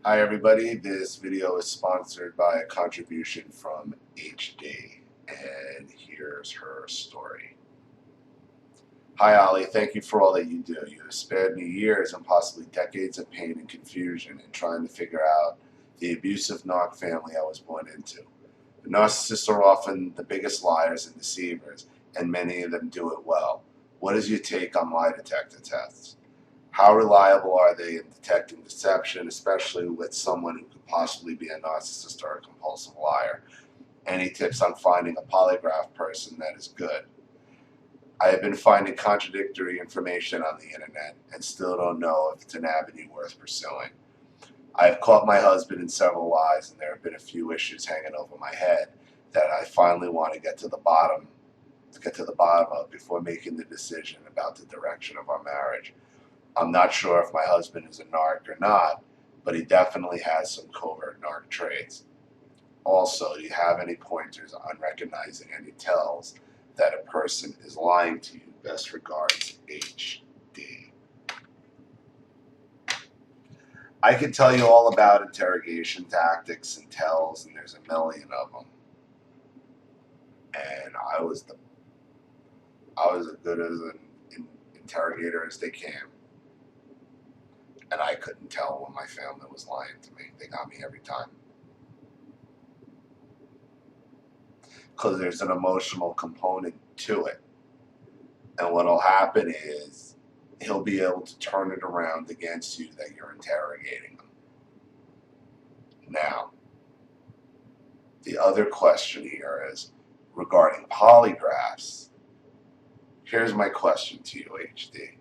Hi everybody, this video is sponsored by a contribution from HD, and here's her story. Hi Ollie, thank you for all that you do. You have spared me years and possibly decades of pain and confusion in trying to figure out the abusive narc family I was born into. The narcissists are often the biggest liars and deceivers, and many of them do it well. What is your take on lie detector tests? How reliable are they in detecting deception, especially with someone who could possibly be a narcissist or a compulsive liar? Any tips on finding a polygraph person that is good? I have been finding contradictory information on the internet and still don't know if it's an avenue worth pursuing. I have caught my husband in several lies, and there have been a few issues hanging over my head that I finally want to get to the bottom of before making the decision about the direction of our marriage. I'm not sure if my husband is a narc or not, but he definitely has some covert narc traits. Also, do you have any pointers on recognizing any tells that a person is lying to you? Best regards, HD. I can tell you all about interrogation tactics and tells, and there's a million of them. And I was as good as an interrogator as they can. And I couldn't tell when my family was lying to me. They got me every time. Because there's an emotional component to it. And what'll happen is he'll be able to turn it around against you that you're interrogating him. Now, the other question here is regarding polygraphs. Here's my question to you, HD.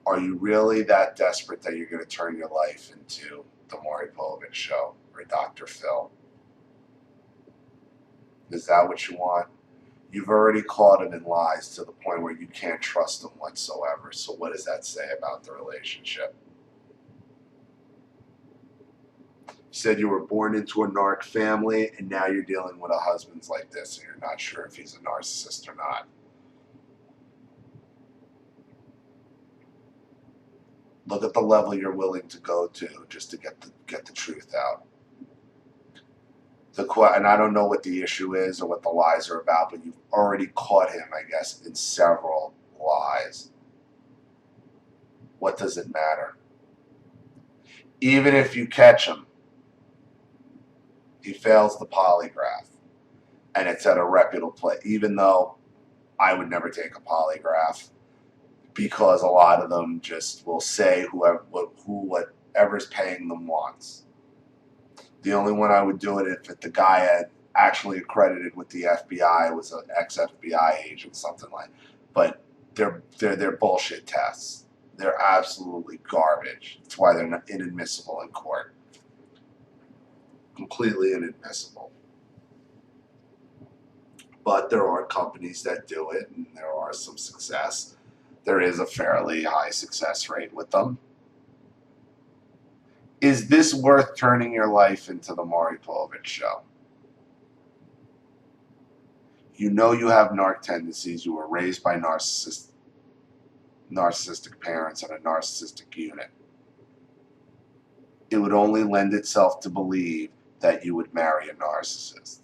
Are you really that desperate that you're going to turn your life into the Maury Povich show or Dr. Phil? Is that what you want? You've already caught him in lies to the point where you can't trust him whatsoever. So what does that say about the relationship? You said you were born into a narc family, and now you're dealing with a husband like this, and you're not sure if he's a narcissist or not. Look at the level you're willing to go to just to get the truth out. And I don't know what the issue is or what the lies are about, but you've already caught him, I guess, in several lies. What does it matter? Even if you catch him, he fails the polygraph, and it's at a reputable place, even though I would never take a polygraph, because a lot of them just will say whatever's paying them wants. The only one I would do it if the guy had actually accredited with the FBI, was an ex-FBI agent, something like. But they're bullshit tests. They're absolutely garbage. That's why they're not inadmissible in court. Completely inadmissible. But there are companies that do it, and there are some success. There is a fairly high success rate with them. Is this worth turning your life into the Maury Povich show? You know you have narc tendencies. You were raised by narcissistic parents in a narcissistic unit. It would only lend itself to believe that you would marry a narcissist.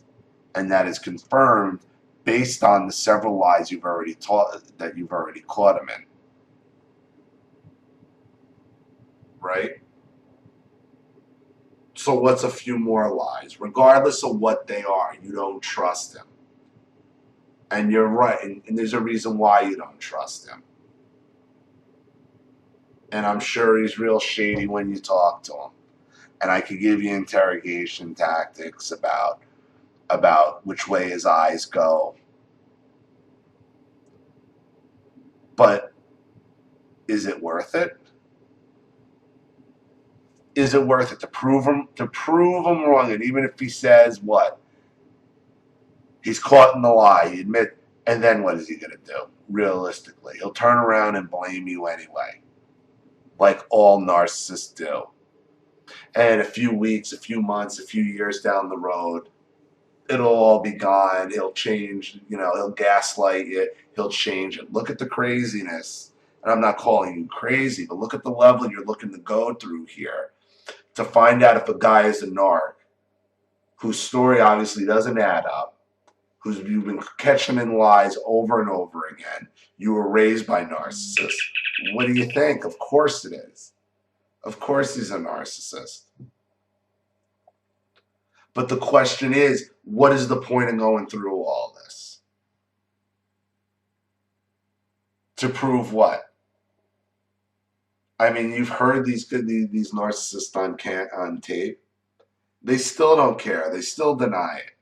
And that is confirmed based on the several lies you've already caught him in. Right? So what's a few more lies? Regardless of what they are, you don't trust him. And you're right, and there's a reason why you don't trust him. And I'm sure he's real shady when you talk to him. And I could give you interrogation tactics about which way his eyes go. But is it worth it? Is it worth it to prove him wrong? And even if he says what? He's caught in the lie, you admit, and then what is he going to do? Realistically, he'll turn around and blame you anyway, like all narcissists do. And a few weeks, a few months, a few years down the road, it'll all be gone. He'll change, he'll gaslight you. He'll change it. Look at the craziness And I'm not calling you crazy, but look at the level you're looking to go through here to find out if a guy is a narc, whose story obviously doesn't add up, who's you've been catching in lies over and over again. You were raised by narcissists. What do you think? Of course it is. Of course he's a narcissist. But the question is, what is the point of going through all this? To prove what? I mean, you've heard these narcissists on tape. They still don't care. They still deny it.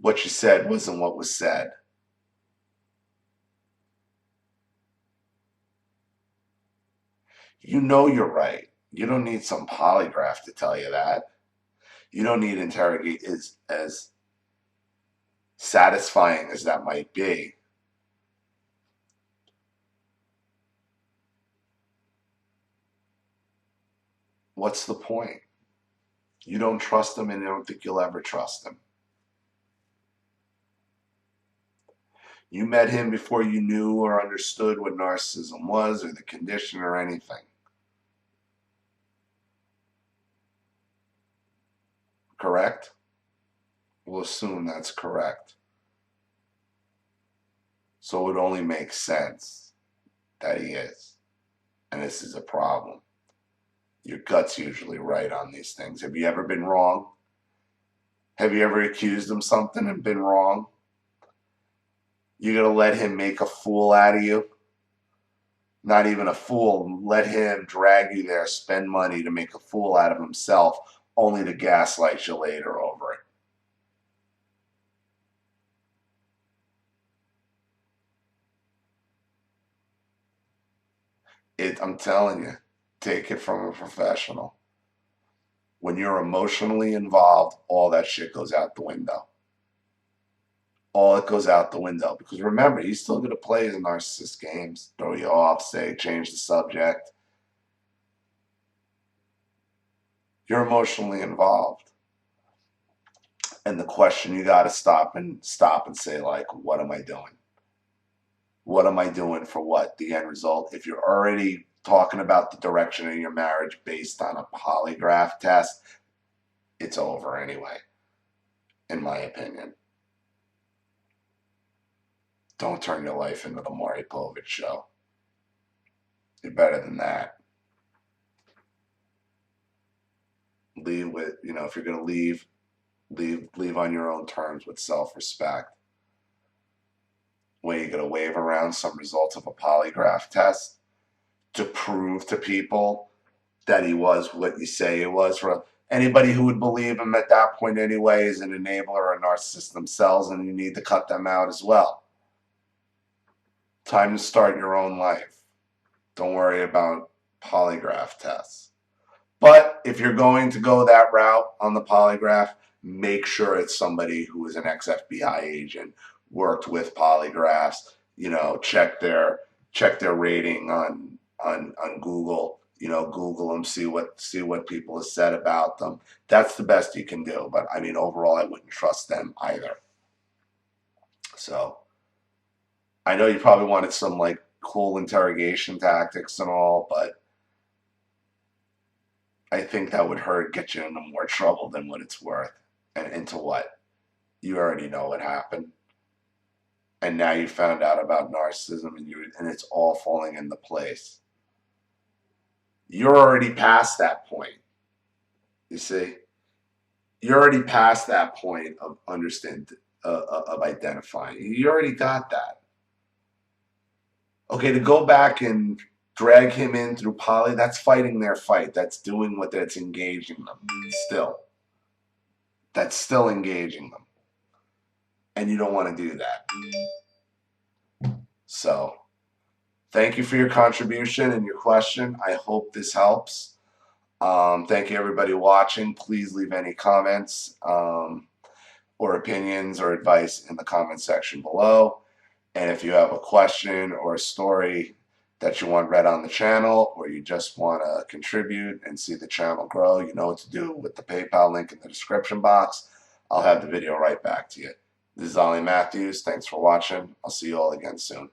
What you said wasn't what was said. You know you're right. You don't need some polygraph to tell you that. You don't need interrogate as satisfying as that might be. What's the point? You don't trust him and you don't think you'll ever trust him. You met him before you knew or understood what narcissism was or the condition or anything. Correct? We'll assume that's correct. So it only makes sense that he is. And this is a problem. Your gut's usually right on these things. Have you ever been wrong? Have you ever accused him something and been wrong? You're going to let him make a fool out of you? Not even a fool. Let him drag you there, spend money to make a fool out of himself, only to gaslight you later over it. I'm telling you, take it from a professional. When you're emotionally involved, all that shit goes out the window. All it goes out the window. Because remember, he's still going to play his narcissist games, throw you off, say, change the subject. You're emotionally involved. And the question you got to stop and say, like, what am I doing? What am I doing for what? The end result. If you're already talking about the direction of your marriage based on a polygraph test, it's over anyway, in my opinion. Don't turn your life into the Maury Povich show. You're better than that. Leave with, if you're going to leave on your own terms with self-respect. Where you're going to wave around some results of a polygraph test to prove to people that he was what you say he was. For anybody who would believe him at that point anyway is an enabler or a narcissist themselves, and you need to cut them out as well. Time to start your own life. Don't worry about polygraph tests. But if you're going to go that route on the polygraph, make sure it's somebody who is an ex-FBI agent, worked with polygraphs, check their rating on Google, Google them, see what people have said about them. That's the best you can do. But I mean, overall, I wouldn't trust them either. So I know you probably wanted some like cool interrogation tactics and all, but I think that would get you into more trouble than what it's worth. And into what? You already know what happened. And now you found out about narcissism and it's all falling into place. You're already past that point. You see? You're already past that point of of identifying. You already got that. Okay, to go back and drag him in through poly, that's fighting their fight. That's doing that's engaging them still. That's still engaging them. And you don't want to do that. So, thank you for your contribution and your question. I hope this helps. Thank you everybody watching. Please leave any comments or opinions or advice in the comment section below. And if you have a question or a story that you want read on the channel, or you just want to contribute and see the channel grow, you know what to do with the PayPal link in the description box. I'll have the video right back to you. This is Ollie Matthews. Thanks for watching. I'll see you all again soon.